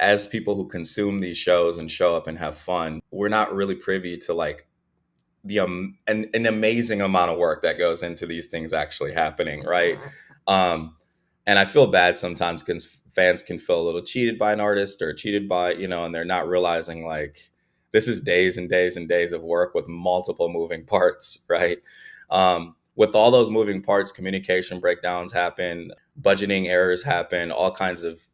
as people who consume these shows and show up and have fun, we're not really privy to like an amazing amount of work that goes into these things actually happening, right? Um, and I feel bad sometimes because fans can feel a little cheated by an artist or cheated by, and they're not realizing like this is days and days and days of work with multiple moving parts, right? With all those moving parts, communication breakdowns happen, budgeting errors happen, all kinds of,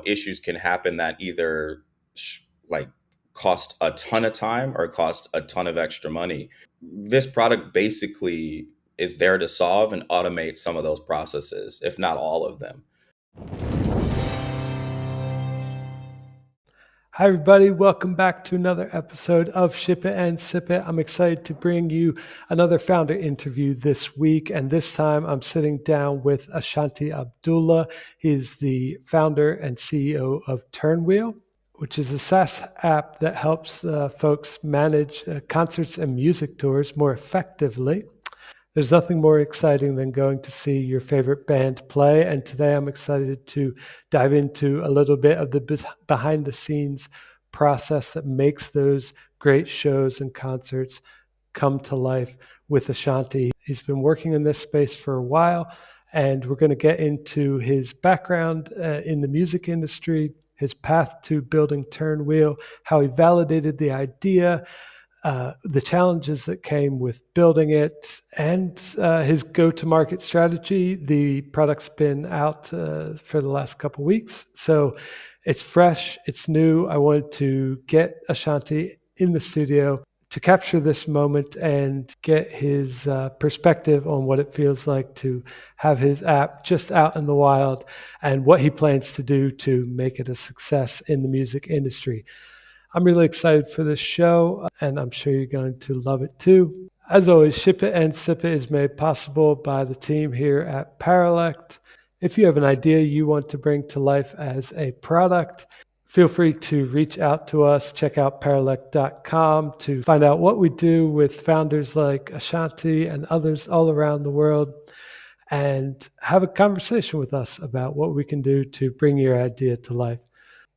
issues can happen that either like cost a ton of time or cost a ton of extra money. This product basically is there to solve and automate some of those processes, if not all of them. Hi, everybody. Welcome back to another episode of Ship It and Sip It. I'm excited to bring you another founder interview this week. And this time I'm sitting down with Ashanti Abdullah. He's the founder and CEO of Ternwheel, which is a SaaS app that helps folks manage concerts and music tours more effectively. There's nothing more exciting than going to see your favorite band play. And today I'm excited to dive into a little bit of the behind the scenes process that makes those great shows and concerts come to life with Ashanti. He's been working in this space for a while, and we're going to get into his background in the music industry, his path to building Ternwheel, how he validated the idea, the challenges that came with building it, and his go-to-market strategy. The product's been out for the last couple of weeks, so it's fresh, it's new. I wanted to get Ashanti in the studio to capture this moment and get his perspective on what it feels like to have his app just out in the wild and what he plans to do to make it a success in the music industry. I'm really excited for this show, and I'm sure you're going to love it too. As always, Ship It and Sip It is made possible by the team here at Paralect. If you have an idea you want to bring to life as a product, feel free to reach out to us. Check out paralect.com to find out what we do with founders like Ashanti and others all around the world, and have a conversation with us about what we can do to bring your idea to life.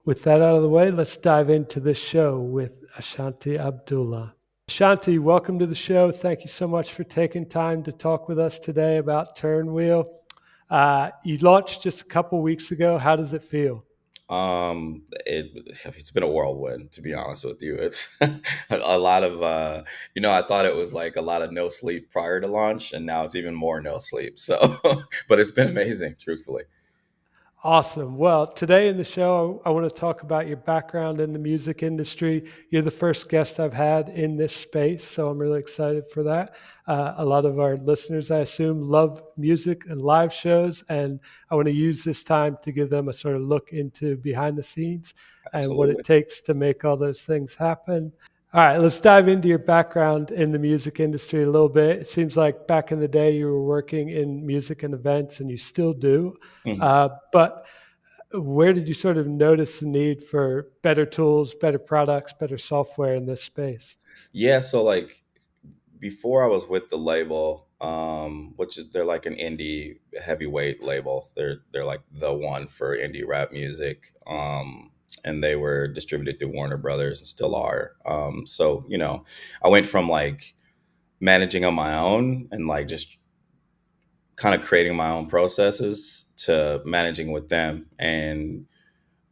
With that out of the way, let's dive into this show with Ashanti Abdullah. Ashanti, welcome to the show. Thank you so much for taking time to talk with us today about Ternwheel. You launched just a couple weeks ago. How does it feel? It's been a whirlwind, to be honest with you. It's a lot of, I thought it was like a lot of no sleep prior to launch, and now it's even more no sleep. So, but it's been amazing, truthfully. Awesome. Well, today in the show, I want to talk about your background in the music industry. You're the first guest I've had in this space, so I'm really excited for that. A lot of our listeners, I assume, love music and live shows, and I want to use this time to give them a sort of look into behind the scenes and what it takes to make all those things happen. All right, let's dive into your background in the music industry a little bit. It seems like back in the day you were working in music and events, and you still do. But where did you sort of notice the need for better tools, better products, better software in this space? Yeah, so like before I was with the label, which is they're like an indie heavyweight label. They're like the one for indie rap music. And they were distributed through Warner Brothers and still are. So, I went from like managing on my own and like just kind of creating my own processes to managing with them. And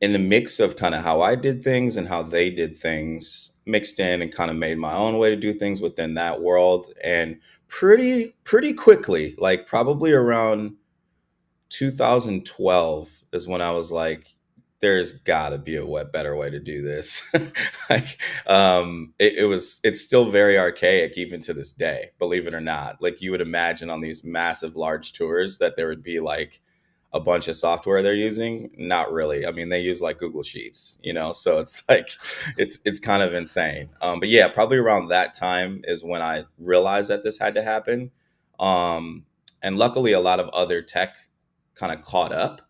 in the mix of kind of how I did things and how they did things mixed in and kind of made my own way to do things within that world. And pretty quickly, like probably around 2012 is when I was like, there's gotta be a better way to do this. Like, it's still very archaic even to this day, believe it or not. Like you would imagine on these massive, large tours that there would be like a bunch of software they're using. Not really. I mean, they use like Google Sheets, so it's like, it's kind of insane. But yeah, probably around that time is when I realized that this had to happen. And luckily a lot of other tech kind of caught up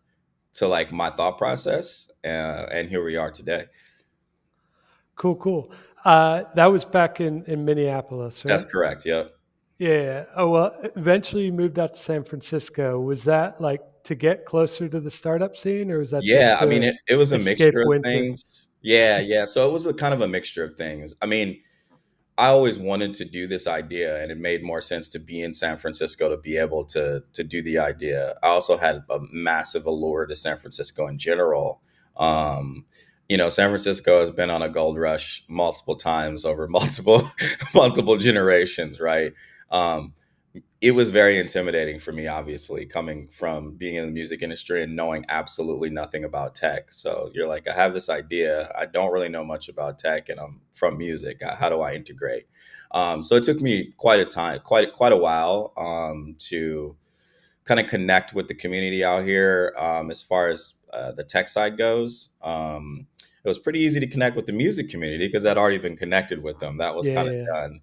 to like my thought process, and here we are today. Cool. That was back in Minneapolis, right? That's correct. Yep. Yeah. Oh, well, eventually you moved out to San Francisco. Was that like to get closer to the startup scene, or is that just Yeah, I memean, to it was a escape mixture of winter? things. Yeah, yeah. So it was a kind of a mixture of things. I mean, I always wanted to do this idea, and it made more sense to be in San Francisco to be able to do the idea. I also had a massive allure to San Francisco in general. Um, San Francisco has been on a gold rush multiple times over multiple multiple generations, right? Um, it was very intimidating for me, obviously, coming from being in the music industry and knowing absolutely nothing about tech. So you're like, I have this idea. I don't really know much about tech, and I'm from music. How do I integrate? So it took me quite a time, quite a while, to kind of connect with the community out here, as far as the tech side goes. It was pretty easy to connect with the music community because I'd already been connected with them. That was kind of Yeah. done.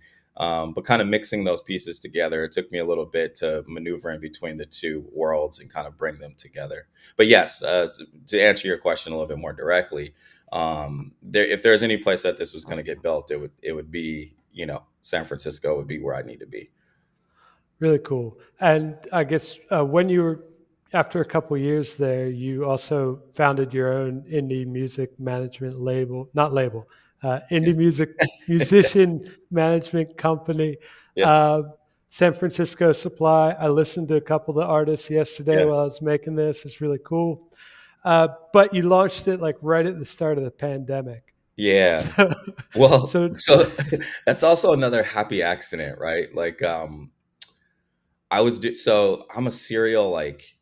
But kind of mixing those pieces together, it took me a little bit to maneuver in between the two worlds and kind of bring them together. But yes, to answer your question a little bit more directly, if there's any place that this was going to get built, it would be, San Francisco would be where I need to be. Really cool. And I guess when you were, after a couple of years there, you also founded your own indie music management label, not label, indie music musician management company, Yeah, uh, San Francisco Supply. I listened to a couple of the artists yesterday yeah, while I was making this. It's really cool. But you launched it like right at the start of the pandemic. yeah. So, Well, so so that's also another happy accident, right? Like, so I'm a serial like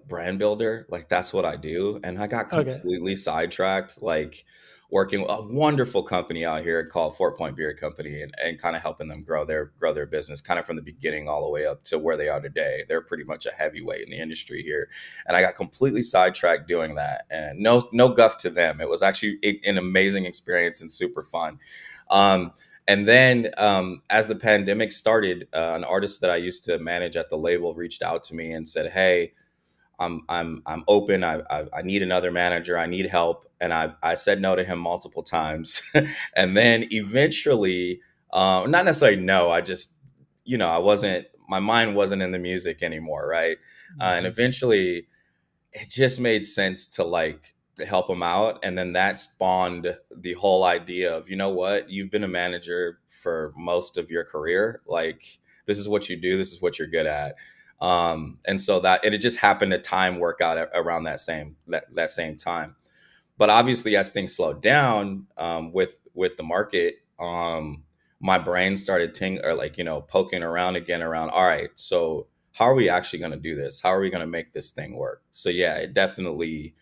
brand builder. Like that's what I do, and I got okay. completely sidetracked, like working with a wonderful company out here called 4 Point Beer Company, and kind of helping them grow their business, kind of from the beginning all the way up to where they are today. They're pretty much a heavyweight in the industry here, and I got completely sidetracked doing that. And no guff to them. It was actually an amazing experience and super fun. Um, and then, as the pandemic started, an artist that I used to manage at the label reached out to me and said, "Hey, I'm open. I need another manager. I need help." And I said no to him multiple times, and then eventually, not necessarily no. I just, I wasn't. My mind wasn't in the music anymore, right? And Mhm. eventually, it just made sense to like help him out, and then that spawned the whole idea of, what, you've been a manager for most of your career, like this is what you do, this is what you're good at. And so it just happened to time work out around that same time. But obviously, as things slowed down, with the market, my brain started or like, poking around again around, all right, so how are we actually going to do this? How are we going to make this thing work? So yeah, it definitely.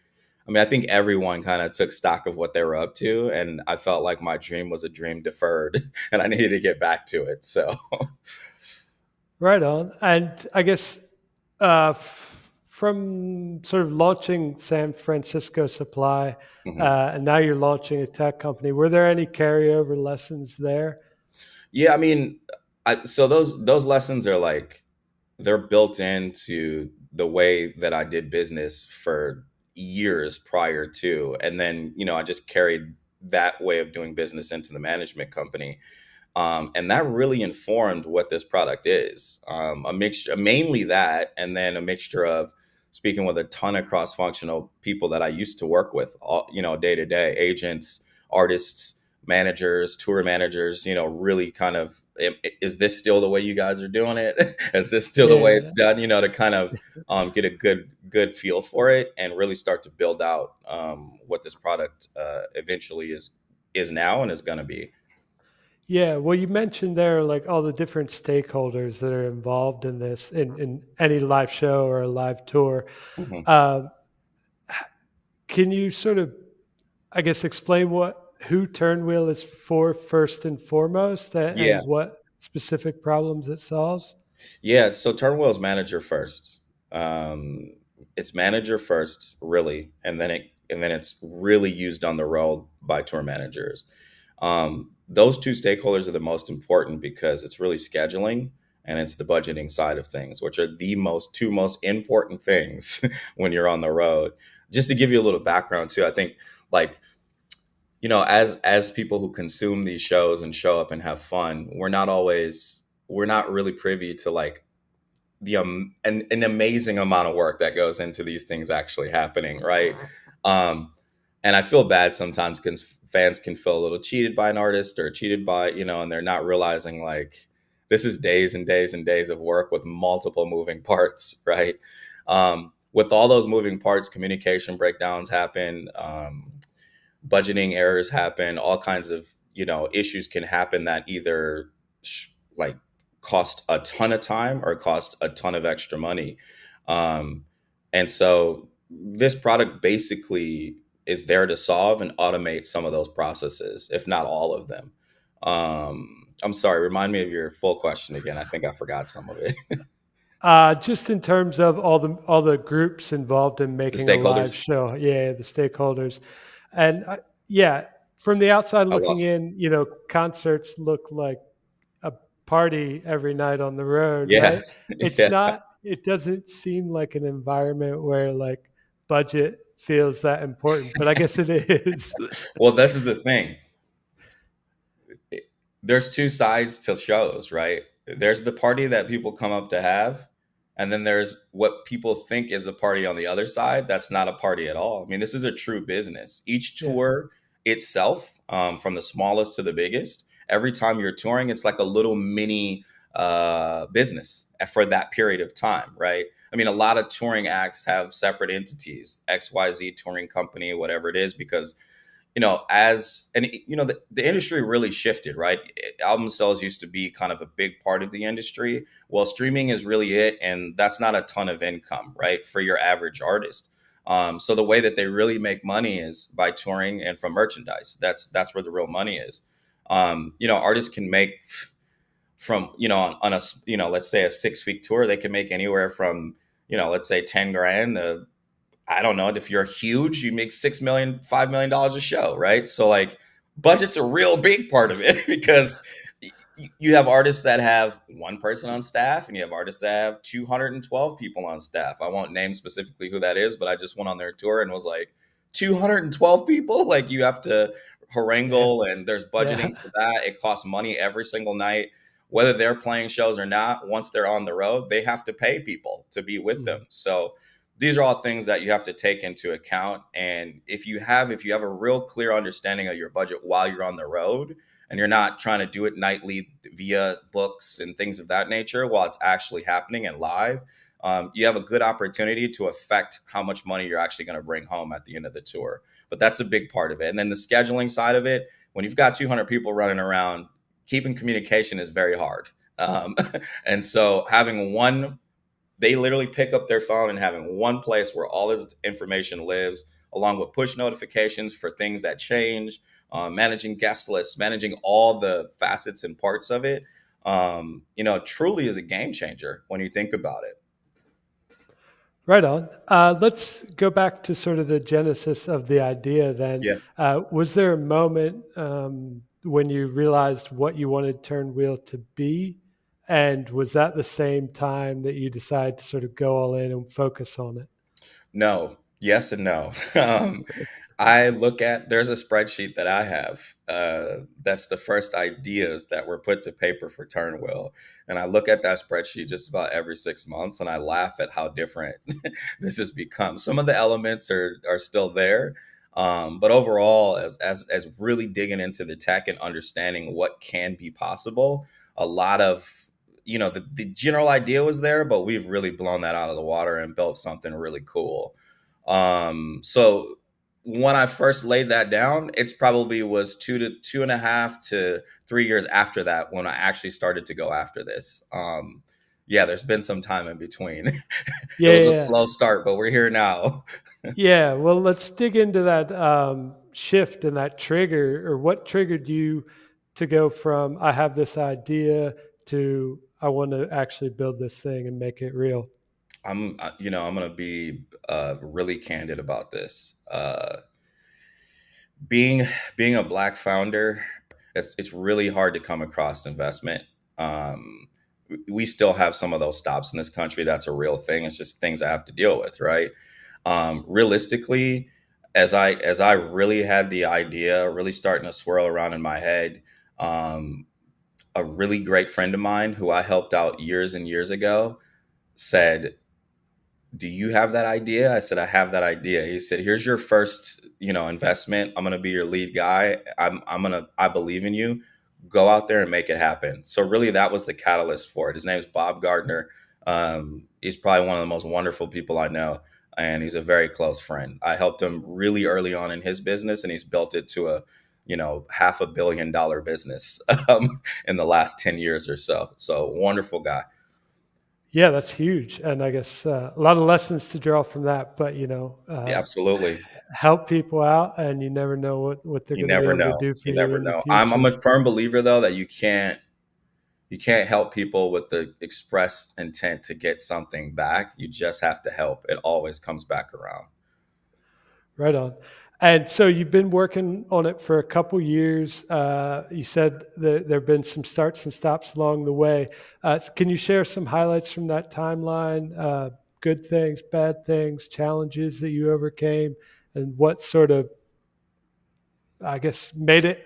I mean, I think everyone kind of took stock of what they were up to, and I felt like my dream was a dream deferred, and I needed to get back to it. So, Right on. And I guess from sort of launching San Francisco Supply, mhm. and now you're launching a tech company, were there any carryover lessons there? Yeah, I mean, so those lessons are like they're built into the way that I did business for years prior to, and then I just carried that way of doing business into the management company. And that really informed what this product is. A mixture, mainly that, and then a mixture of speaking with a ton of cross-functional people that I used to work with, all, day to day, agents, artists, managers, tour managers. Really kind of, is this still the way you guys are doing it? Is this still the way it's Yeah. done? To kind of get a good feel for it and really start to build out what this product eventually is now and is going to be. Yeah. Well, you mentioned there like all the different stakeholders that are involved in this, in any live show or a live tour. Mhm. Um, can you sort of, I guess, explain who Turnwheel is for first and foremost, Yeah. and what specific problems it solves? Yeah, so Turnwell's manager first. Um, it's manager first, really, and then it's really used on the road by tour managers. Those two stakeholders are the most important because it's really scheduling and it's the budgeting side of things, which are the two most important things when you're on the road. Just to give you a little background too, I think like as people who consume these shows and show up and have fun, we're not really privy to like an amazing amount of work that goes into these things actually happening, right? Um, and I feel bad sometimes because fans can feel a little cheated by an artist or cheated by, and they're not realizing like this is days and days and days of work with multiple moving parts, right? With all those moving parts, communication breakdowns happen, budgeting errors happen, all kinds of issues can happen that either like cost a ton of time or cost a ton of extra money. um, and so this product basically is there to solve and automate some of those processes, if not all of them. I'm sorry, remind me of your full question again. I think I forgot some of it. Just in terms of all the groups involved in The making a live stakeholders. show, yeah, the stakeholders, and yeah, from the outside I looking lost. in, concerts look like a party every night on the road, Yeah. right? It's Yeah. not. It doesn't seem like an environment where like budget feels that important, but I guess it is. Well, this is the thing. There's two sides to shows, right? There's the party that people come up to have, and then there's what people think is a party on the other side. That's not a party at all. I mean, this is a true business. Each Yeah. tour itself, from the smallest to the biggest, every time you're touring, it's like a little mini business for that period of time, right? I mean, a lot of touring acts have separate entities, XYZ touring company, whatever it is, because as and the industry really shifted, right? Album sales used to be kind of a big part of the industry. Well, streaming is really it, and that's not a ton of income, right, for your average artist. So the way that they really make money is by touring and from merchandise. That's where the real money is. Artists can make from on a let's say a 6 week tour, they can make anywhere from let's say 10 grand. I don't know, if you're huge, you make 6 million, $5 million a show, right? So like budget's a real big part of it because you have artists that have one person on staff and you have artists that have 212 people on staff. I won't name specifically who that is, but I just went on their tour and was like, 212 people? Like you have to Yeah. harangle, and there's Yeah. budgeting for that. It costs money every single night. Whether they're playing shows or not, once they're on the road, they have to pay people to be with them. Mhm. So these are all things that you have to take into account. And if you have a real clear understanding of your budget while you're on the road, and you're not trying to do it nightly via books and things of that nature while it's actually happening and live, you have a good opportunity to affect how much money you're actually going to bring home at the end of the tour. But that's a big part of it. And then the scheduling side of it, when you've got 200 people running around, keeping communication is very hard. And so having one, they literally pick up their phone and having one place where all this information lives, along with push notifications for things that change, managing guest lists, managing all the facets and parts of it, truly is a game changer when you think about it. Right on. Let's go back to sort of the genesis of the idea then. Yeah. Was there a moment when you realized what you wanted Ternwheel to be? And was that the same time that you decided to sort of go all in and focus on it? No. Yes and no. There's a spreadsheet that I have, that's the first ideas that were put to paper for Turnwheel. And I look at that spreadsheet just about every 6 months and I laugh at how different this has become. Some of the elements are still there. But overall, as really digging into the tech and understanding what can be possible, a lot of, the general idea was there, but we've really blown that out of the water and built something really cool. So when I first laid that down, it's probably was 2.5 to 3 years after that when I actually started to go after this. Yeah, there's been some time in between. It Yeah, was yeah, a yeah. slow start, but we're here now. Yeah, well, let's dig into that shift and that trigger, or what triggered you to go from I have this idea to I want to actually build this thing and make it real. I'm gonna be really candid about this. Being a black founder, it's really hard to come across investment. Um, we still have some of those stops in this country. That's a real thing. It's just things I have to deal with, right? Realistically, as I really had the idea, really starting to swirl around in my head, um, a really great friend of mine who I helped out years and years ago, said, do you have that idea? I said, I have that idea. He said, here's your first, investment. I'm going to be your lead guy. I believe in you. Go out there and make it happen. So really that was the catalyst for it. His name's Bob Gardner. He's probably one of the most wonderful people I know. And he's a very close friend. I helped him really early on in his business, and he's built it to a, $500 million business in the last 10 years or so. So wonderful guy. Yeah, that's huge. And I guess a lot of lessons to draw from that, but Yeah, absolutely. help people out, and you never know what they're You going to be never able to know. do for You you never in the know. I'm future. a firm believer though that you can't help people with the expressed intent to get something back. You just have to help. It always comes back around. Right on. And so you've been working on it for a couple years. You said that there have been some starts and stops along the way. Can you share some highlights from that timeline? Good things, bad things, challenges that you overcame, and what sort of, I guess, made it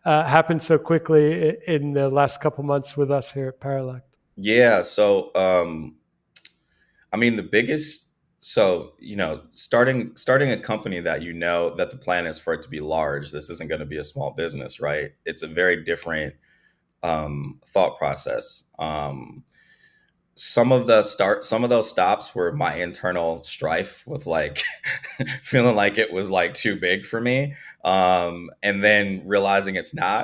happen so quickly in the last couple months with us here at Paralect? Yeah. So, I mean, the biggest, so, starting a company that that the plan is for it to be large. This isn't going to be a small business, right? It's a very different thought process. Some of those stops were my internal strife with like feeling like it was like too big for me, and then realizing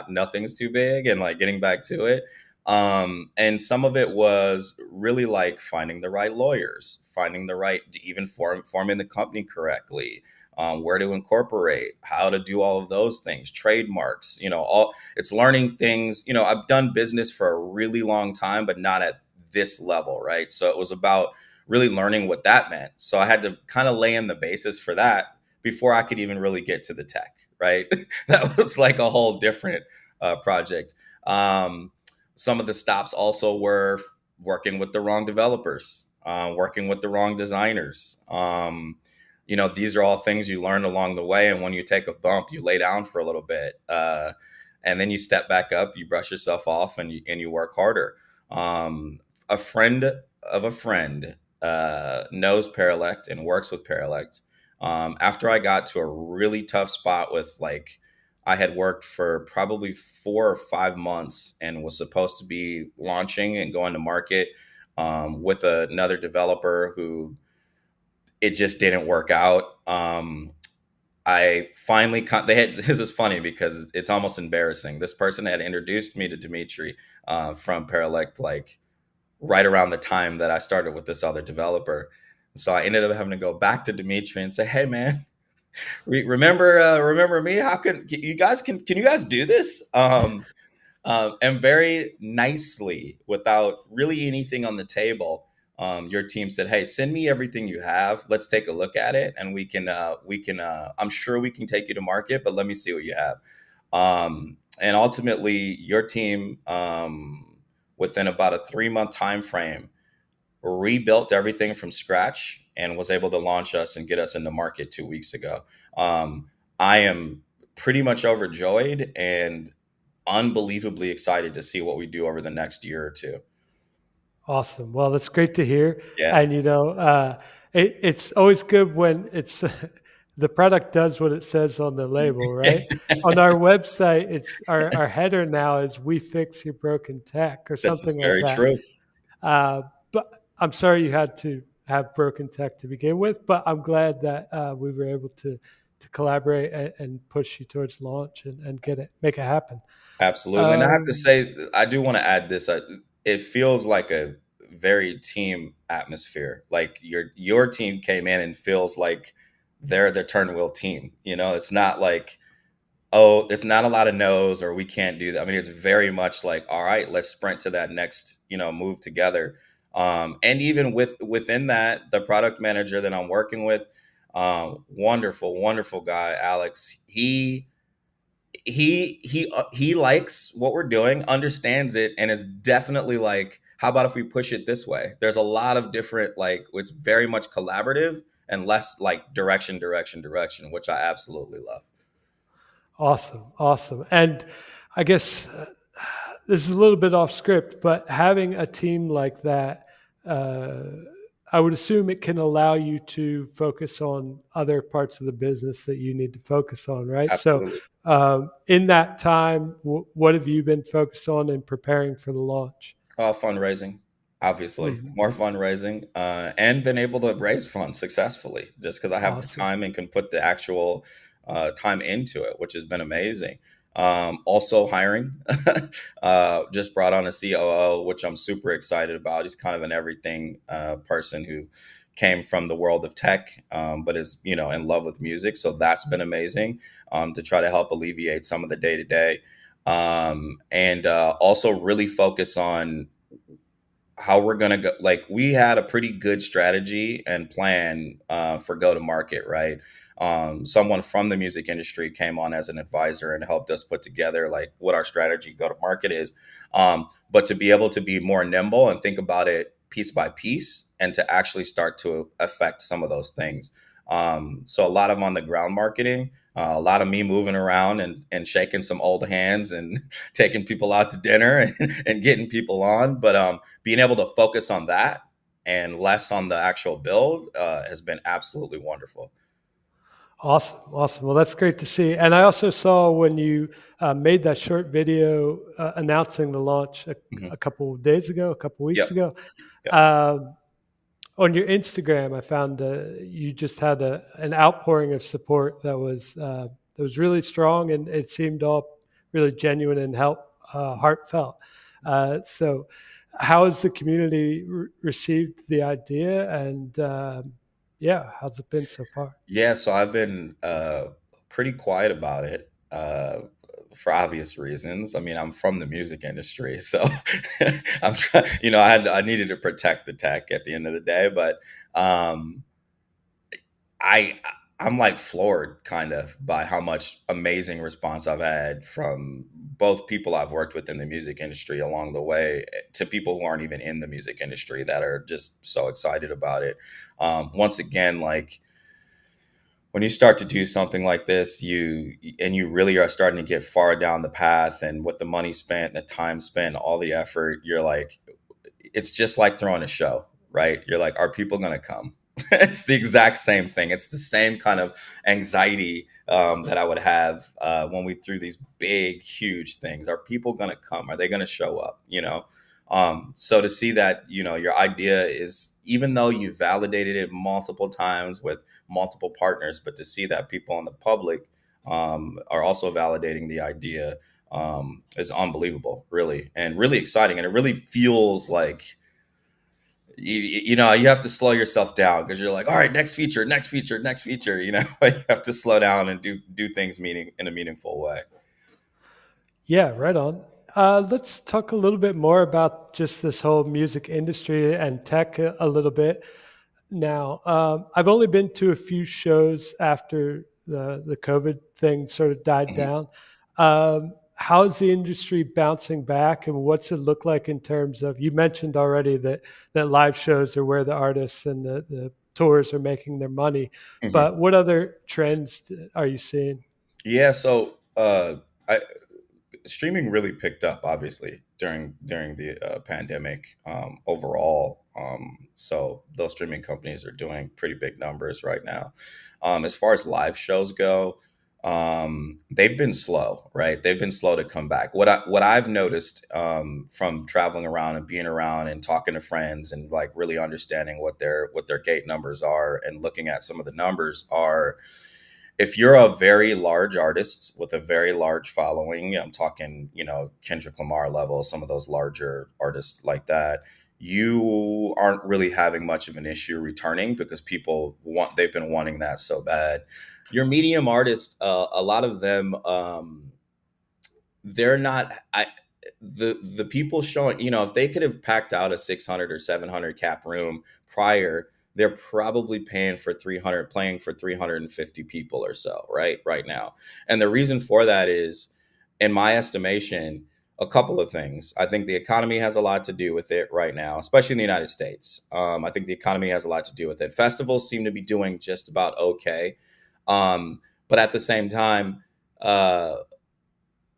nothing's too big, and like getting back to it. And some of it was really like finding the right lawyers, finding the right, even forming the company correctly, where to incorporate, how to do all of those things, trademarks, all it's learning things. I've done business for a really long time, but not at this level, right? So it was about really learning what that meant. So I had to kind of lay in the basis for that before I could even really get to the tech, right? That was like a whole different project. Um, some of the stops also were working with the wrong developers, working with the wrong designers. These are all things you learn along the way. And when you take a bump, you lay down for a little bit. And then you step back up, you brush yourself off, and you work harder. A friend of a friend knows Paralect and works with Paralect. After I got to a really tough spot with like, I had worked for probably 4 or 5 months and was supposed to be launching and going to market with another developer who it just didn't work out. I finally they had this is funny because it's almost embarrassing. This person had introduced me to Dimitri from Paralect like right around the time that I started with this other developer. So I ended up having to go back to Dimitri and say, "Hey, man, remember me? How can you guys do this?" And very nicely, without really anything on the table, your team said, "Hey, send me everything you have. Let's take a look at it, and we can. I'm sure we can take you to market, but let me see what you have." And ultimately, your team, within about a 3 month time frame, rebuilt everything from scratch and was able to launch us and get us in the market 2 weeks ago. I am pretty much overjoyed and unbelievably excited to see what we do over the next year or two. Awesome. Well, that's great to hear. Yeah. And it's always good when it's the product does what it says on the label, right? On our website, it's our header now is "We fix your broken tech" or This is something like very that. true. But I'm sorry you had to have broken tech to begin with. But I'm glad that we were able to collaborate and push you towards launch and make it happen. Absolutely. And I have to Um, say, I do want to add this. It feels like a very team atmosphere. Like your team came in and feels like they're the Ternwheel team. It's not like, oh, it's not a lot of no's or we can't do that. I mean, it's very much like, all right, let's sprint to that next, move together. And even within that, the product manager that I'm working with, wonderful, wonderful guy, Alex. He likes what we're doing, understands it, and is definitely like, how about if we push it this way? There's a lot of different, like, it's very much collaborative and less like direction, direction, direction, which I absolutely love. Awesome, awesome. And I guess this is a little bit off script, but having a team like that uh, I would assume it can allow you to focus on other parts of the business that you need to focus on, right? So, Absolutely. in that time, what have you been focused on in preparing for the launch? Fundraising, obviously, Mhm. more fundraising, and been able to raise funds successfully just because I have the Awesome. time and can put the actual time into it, which has been amazing. Also hiring, just brought on a COO, which I'm super excited about. He's kind of an everything person who came from the world of tech, but is in love with music. So that's been amazing to try to help alleviate some of the day to day and also really focus on how we're going to go. Like, we had a pretty good strategy and plan for go to market, right? Someone from the music industry came on as an advisor and helped us put together like what our strategy go to market is. But to be able to be more nimble and think about it piece by piece and to actually start to affect some of those things. So a lot of on the ground marketing, a lot of me moving around and shaking some old hands and taking people out to dinner and getting people on. But being able to focus on that and less on the actual build has been absolutely wonderful. Awesome, awesome. Well, that's great to see. And I also saw when you made that short video announcing the launch Hmm. a couple of days ago, a couple of weeks Yep. ago. Yep. Um, on your Instagram, I found you just had an outpouring of support that was really strong, and it seemed all really genuine and heartfelt. So, how has the community received the idea, and yeah, how's it been so far? Yeah. So I've been pretty quiet about it. For obvious reasons. I mean, I'm from the music industry, so I'm trying. I needed to protect the tech at the end of the day, but um, I I'm like floored kind of by how much amazing response I've had from both people I've worked with in the music industry along the way to people who aren't even in the music industry that are just so excited about it. Once again, like when you start to do something like this, you really are starting to get far down the path, and with the money spent, the time spent, all the effort, you're like, it's just like throwing a show, right? You're like, are people going to come? It's the exact same thing. It's the same kind of anxiety that I would have when we threw these big, huge things. Are people going to come? Are they going to show up? So to see that, your idea is, even though you validated it multiple times with multiple partners, but to see that people in the public are also validating the idea is unbelievable, really, and really exciting. And it really feels like you have to slow yourself down because you're like, all right, next feature, next feature, next feature. You have to slow down and do things in a meaningful way. Yeah, right on. Let's talk a little bit more about just this whole music industry and tech a little bit. Now, I've only been to a few shows after the COVID thing sort of died Mhm. down. How's the industry bouncing back, and what's it look like in terms of? You mentioned already that live shows are where the artists and the tours are making their money, Mhm. but what other trends are you seeing? Yeah, so I, streaming really picked up, obviously, during the pandemic overall. So those streaming companies are doing pretty big numbers right now. As far as live shows go, they've been slow, right? They've been slow to come back. What I've noticed from traveling around and being around and talking to friends and like really understanding what their gate numbers are and looking at some of the numbers are, if you're a very large artist with a very large following, I'm talking, Kendrick Lamar level, some of those larger artists like that, you aren't really having much of an issue returning because they've been wanting that so bad. Your medium artists, a lot of them, they're not. The people showing, if they could have packed out a 600 or 700 cap room prior, they're probably playing for 350 people or so right now. And the reason for that is, in my estimation, a couple of things. I think the economy has a lot to do with it right now, especially in the United States. I think the economy has a lot to do with it. Festivals seem to be doing just about okay, but at the same time, uh,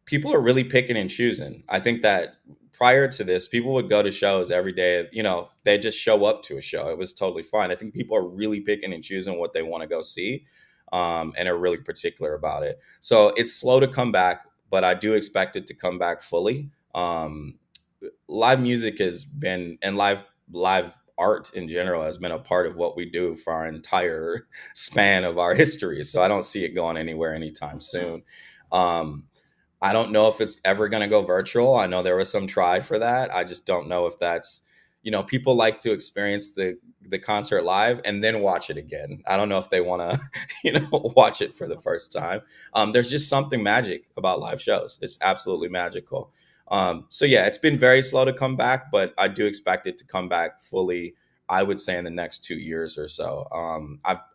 people are really picking and choosing. I think that prior to this, people would go to shows every day. They just show up to a show. It was totally fine. I think people are really picking and choosing what they want to go see, and are really particular about it. So it's slow to come back, but I do expect it to come back fully. Live music has been, and live art in general has been a part of what we do for our entire span of our history. So I don't see it going anywhere anytime soon. Um, I don't know if it's ever going to go virtual. I know there was some try for that. I just don't know if that's, people like to experience the concert live and then watch it again. I don't know if they want to, watch it for the first time. There's just something magic about live shows. It's absolutely magical. So yeah, it's been very slow to come back, but I do expect it to come back fully. I would say in the next 2 years or so.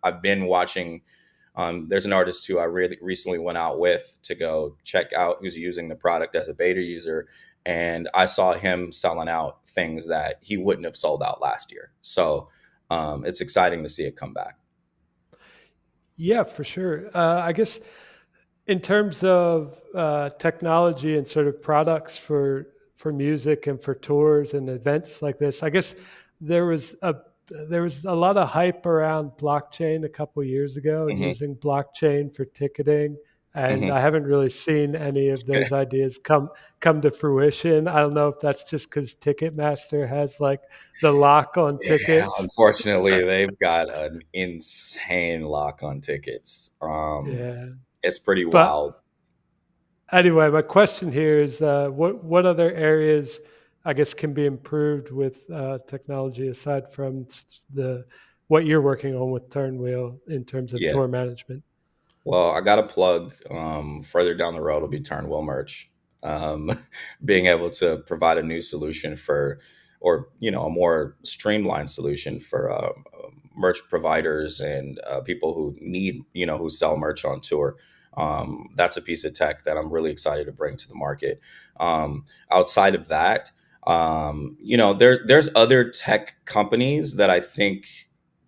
I've been watching. There's an artist who I really recently went out with to go check out, who's using the product as a beta user, and I saw him selling out things that he wouldn't have sold out last year. So it's exciting to see it come back. Yeah, for sure. I guess in terms of technology and sort of products for music and for tours and events like this, I guess there was a there was a lot of hype around blockchain a couple years ago and Hmm. using blockchain for ticketing. And Hmm. I haven't really seen any of those ideas come to fruition. I don't know if that's just because Ticketmaster has like the lock on Yeah, tickets. unfortunately, they've got an insane lock on tickets. Yeah, It's pretty but wild. anyway, my question here is what other areas I guess can be improved with technology aside from the what you're working on with Ternwheel in terms of Yeah. tour management? Well, I got a plug. Further down the road will be Turnwheel merch. Um, being able to provide a new solution for, or a more streamlined solution for merch providers and people who need, who sell merch on tour. That's a piece of tech that I'm really excited to bring to the market. Outside of that, there's other tech companies that I think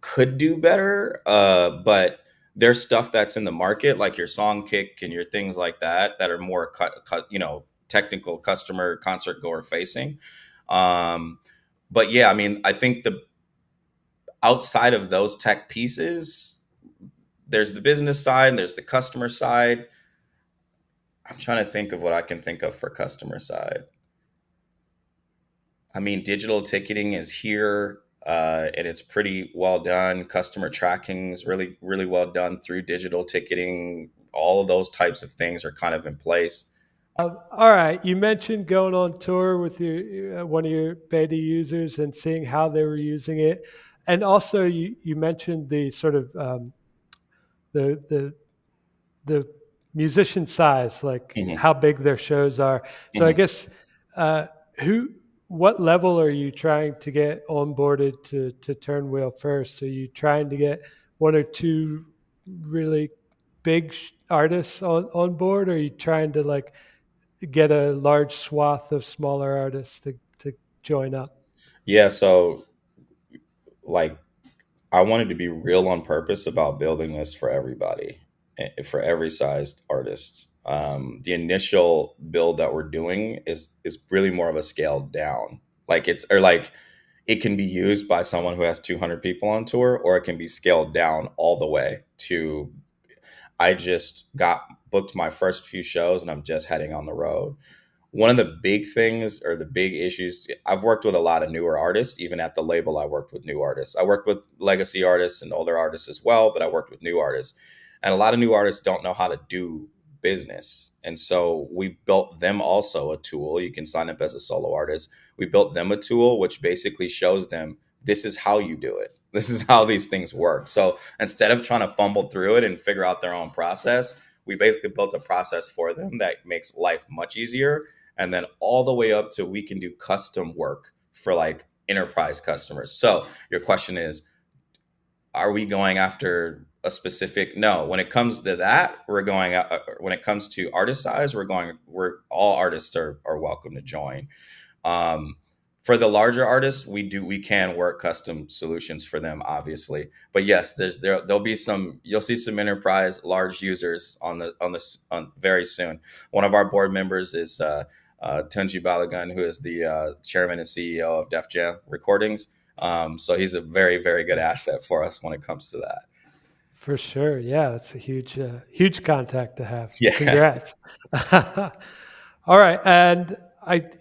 could do better, but there's stuff that's in the market, like your song kick and your things like that are more technical, customer concert goer facing. Um, but yeah, I mean, I think the outside of those tech pieces, there's the business side, there's the customer side. I'm trying to think of what I can think of for customer side. I mean, digital ticketing is here, and it's pretty well done. Customer tracking is really, really well done through digital ticketing. All of those types of things are kind of in place. All right, you mentioned going on tour with your one of your beta users and seeing how they were using it, and also you mentioned the sort of the the the musician size, like Hmm. how big their shows are. So I Hmm. guess uh, who, what level are you trying to get onboarded to Turnwheel first? Are you trying to get one or two really big artists on board, or are you trying to like get a large swath of smaller artists to join up? Yeah, so like I wanted to be real on purpose about building this for everybody, for every sized artist. The initial build that we're doing is really more of a scaled down. Like it's or like it can be used by someone who has 200 people on tour, or it can be scaled down all the way to I just got booked my first few shows and I'm just heading on the road. One of the big things or the big issues, I've worked with a lot of newer artists. Even at the label, I worked with new artists. I worked with legacy artists and older artists as well, but I worked with new artists. And a lot of new artists don't know how to do business. And so we built them also a tool. You can sign up as a solo artist. We built them a tool which basically shows them this is how you do it. This is how these things work. So instead of trying to fumble through it and figure out their own process, we basically built a process for them that makes life much easier, and then all the way up to we can do custom work for like enterprise customers. So your question is, are we going after a specific? No, when it comes to that, we're going when it comes to artist size, we're all artists are welcome to join. um, for the larger artists, we can work custom solutions for them, obviously. But yes, there'll be some, you'll see some enterprise large users on very soon. One of our board members is Tunji Balagun, who is the chairman and CEO of Def Jam Recordings. So he's a very, very good asset for us when it comes to that. For sure. Yeah, that's a huge contact to have. Yeah. Congrats. All right. And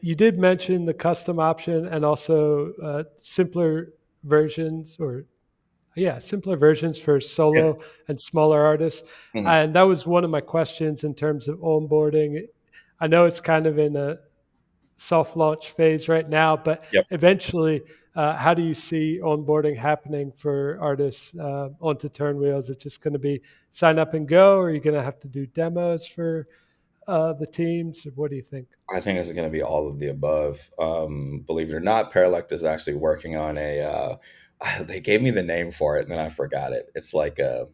you did mention the custom option and also simpler versions or yeah, simpler versions for Yeah. solo and smaller artists. Mhm. And that was one of my questions in terms of onboarding. I know it's kind of in a soft launch phase right now, but Yep. eventually, how do you see onboarding happening for artists onto Ternwheel? Is it just going to be sign up and go, or are you going to have to do demos for the teams? What do you think? I think it's going to be all of the above. Believe it or not, Paralect is actually working on a. They gave me the name for it, and then I forgot it. It's like a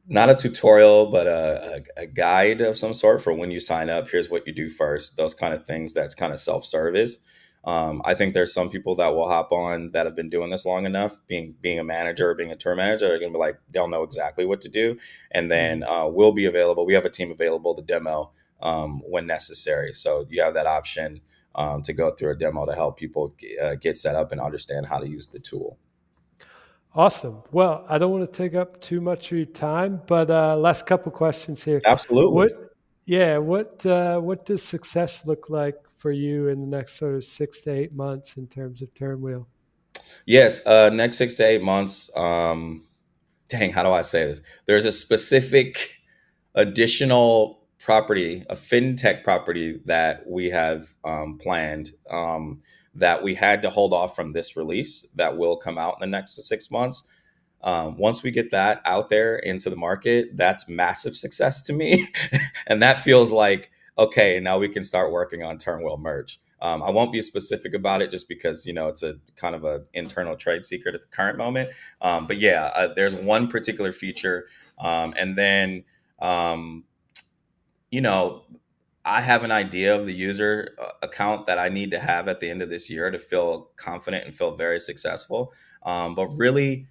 not a tutorial, but a guide of some sort for when you sign up. Here's what you do first. Those kind of things. That's kind of self-service. I think there's some people that will hop on that have been doing this long enough, being a manager or being a tour manager, are going to be like they'll know exactly what to do, and then Mhm. we'll be available. We have a team available to demo when necessary. So you have that option to go through a demo to help people get set up and understand how to use the tool. Awesome. Well, I don't want to take up too much of your time, but last couple questions here. Absolutely. What, what does success look like for you in the next sort of 6 to 8 months in terms of Turnwheel? Yes, next 6 to 8 months. Dang, how do I say this? There's a specific additional property, a fintech property that we have planned that we had to hold off from this release that will come out in the next 6 months. Once we get that out there into the market, that's massive success to me. And that feels like, okay, now we can start working on Turnwheel merch. I won't be specific about it just because, it's a kind of an internal trade secret at the current moment. But yeah, there's one particular feature. And then, um, you know, I have an idea of the user account that I need to have at the end of this year to feel confident and feel very successful. But really,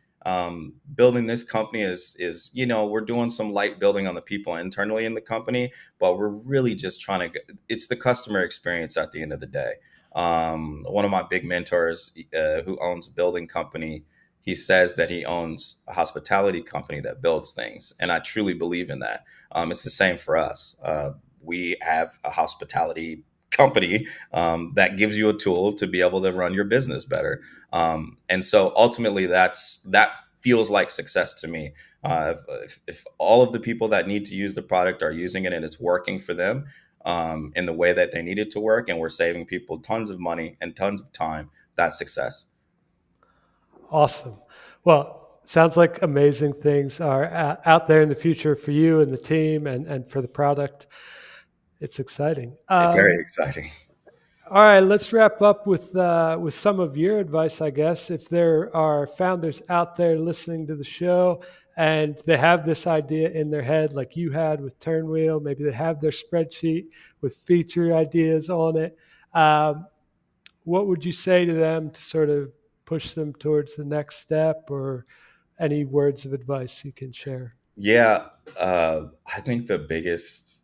building this company is we're doing some light building on the people internally in the company, but we're really just trying to. It's the customer experience at the end of the day. One of my big mentors, who owns a building company, he says that he owns a hospitality company that builds things, and I truly believe in that. It's the same for us. We have a hospitality company that gives you a tool to be able to run your business better. And so ultimately, that feels like success to me. If all of the people that need to use the product are using it and it's working for them in the way that they need it to work, and we're saving people tons of money and tons of time, that's success. Awesome. Well, sounds like amazing things are out there in the future for you and the team and for the product. It's exciting. Very exciting. All right, let's wrap up with some of your advice, I guess. If there are founders out there listening to the show and they have this idea in their head, like you had with Turnwheel, maybe they have their spreadsheet with feature ideas on it. Um, what would you say to them to sort of push them towards the next step, or any words of advice you can share? Yeah, I think the biggest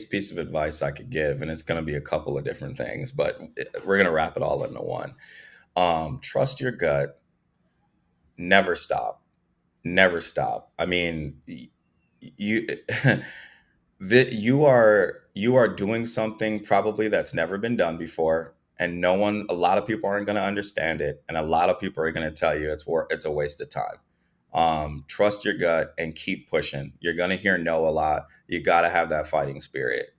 piece of advice I could give, and it's going to be a couple of different things, but we're going to wrap it all into one. Trust your gut. Never stop. Never stop. I mean, you that you are doing something probably that's never been done before, and a lot of people aren't going to understand it, and a lot of people are going to tell you it's a waste of time. Trust your gut and keep pushing. You're going to hear no a lot. You got to have that fighting spirit.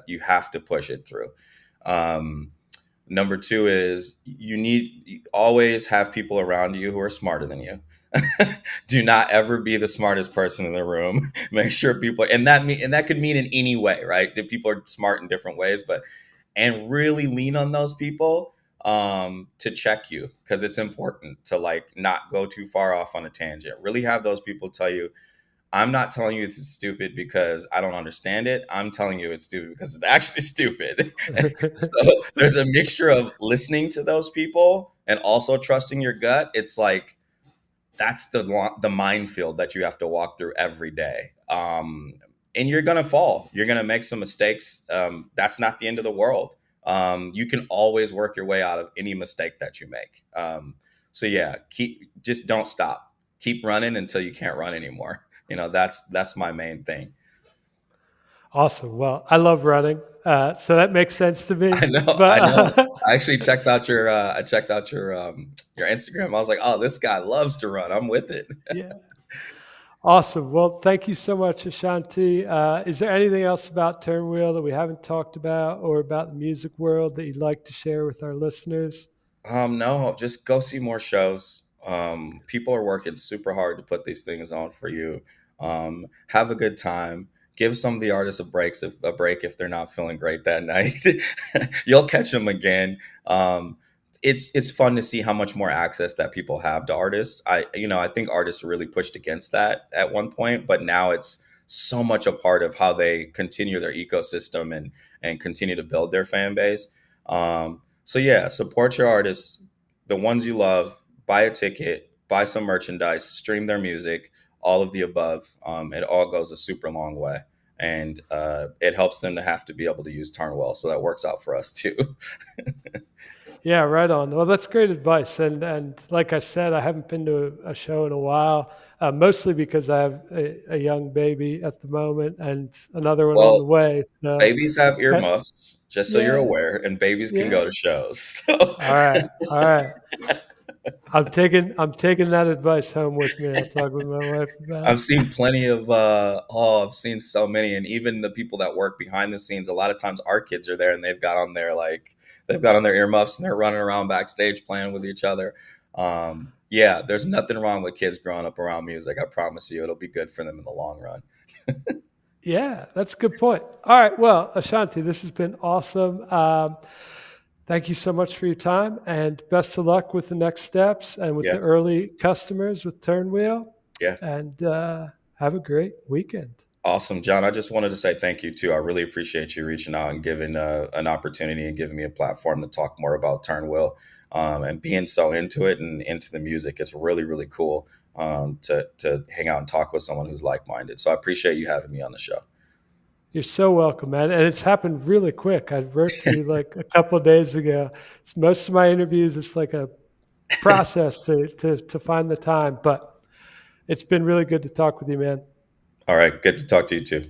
You have to push it through. um, Number two is you always have people around you who are smarter than you. Do not ever be the smartest person in the room. Make sure people, and that could mean in any way, right? That people are smart in different ways, but and really lean on those people to check you, because it's important to like not go too far off on a tangent. Really have those people tell you, I'm not telling you this is stupid because I don't understand it. I'm telling you it's stupid because it's actually stupid. So there's a mixture of listening to those people and also trusting your gut. It's like that's the minefield that you have to walk through every day. and you're gonna fall. You're gonna make some mistakes. That's not the end of the world. You can always work your way out of any mistake that you make. So yeah, just don't stop. Keep running until you can't run anymore. That's my main thing. Awesome. Well, I love running, so that makes sense to me. I know, I know. But I actually checked out your Instagram. I was like, oh, this guy loves to run. I'm with it. yeah, awesome. Well, thank you so much, Ashanti. Is there anything else about Turnwheel that we haven't talked about, or about the music world that you'd like to share with our listeners? No, just go see more shows. People are working super hard to put these things on for you. Have a good time. Give some of the artists a break if they're not feeling great that night. You'll catch them again. It's fun to see how much more access that people have to artists. I think artists really pushed against that at one point, but now it's so much a part of how they continue their ecosystem and continue to build their fan base. So yeah, support your artists, the ones you love. Buy a ticket, buy some merchandise, stream their music, all of the above. It all goes a super long way, and it helps them to have to be able to use Turnwheel, so that works out for us too. Yeah, right on. Well, that's great advice. And like I said, I haven't been to a show in a while, mostly because I have a young baby at the moment and another one on Well, the way. So, babies have uh, earmuffs, just so you're yeah, aware, and babies can yeah. go to shows. So All right, all right. I'm taking that advice home with me. I'll talk with my wife about I've it. seen plenty of I've seen so many, and even the people that work behind the scenes. A lot of times, our kids are there, and they've got on their earmuffs, and they're running around backstage playing with each other. Yeah, there's nothing wrong with kids growing up around music. I promise you, it'll be good for them in the long run. Yeah, that's a good point. All right. Well, Ashanti, this has been awesome. Thank you so much for your time, and best of luck with the next steps and with Yeah, the early customers with Turnwheel. yeah. And have a great weekend. Awesome, John. I just wanted to say thank you too. I really appreciate you reaching out and giving an opportunity and giving me a platform to talk more about Turnwheel, and being so into it and into the music. It's really, really cool, to hang out and talk with someone who's like minded. So I appreciate you having me on the show. You're so welcome, man. And it's happened really quick. I wrote to you like a couple of days ago. Most of my interviews, it's like a process to find the time, but it's been really good to talk with you, man. All right, good to talk to you too.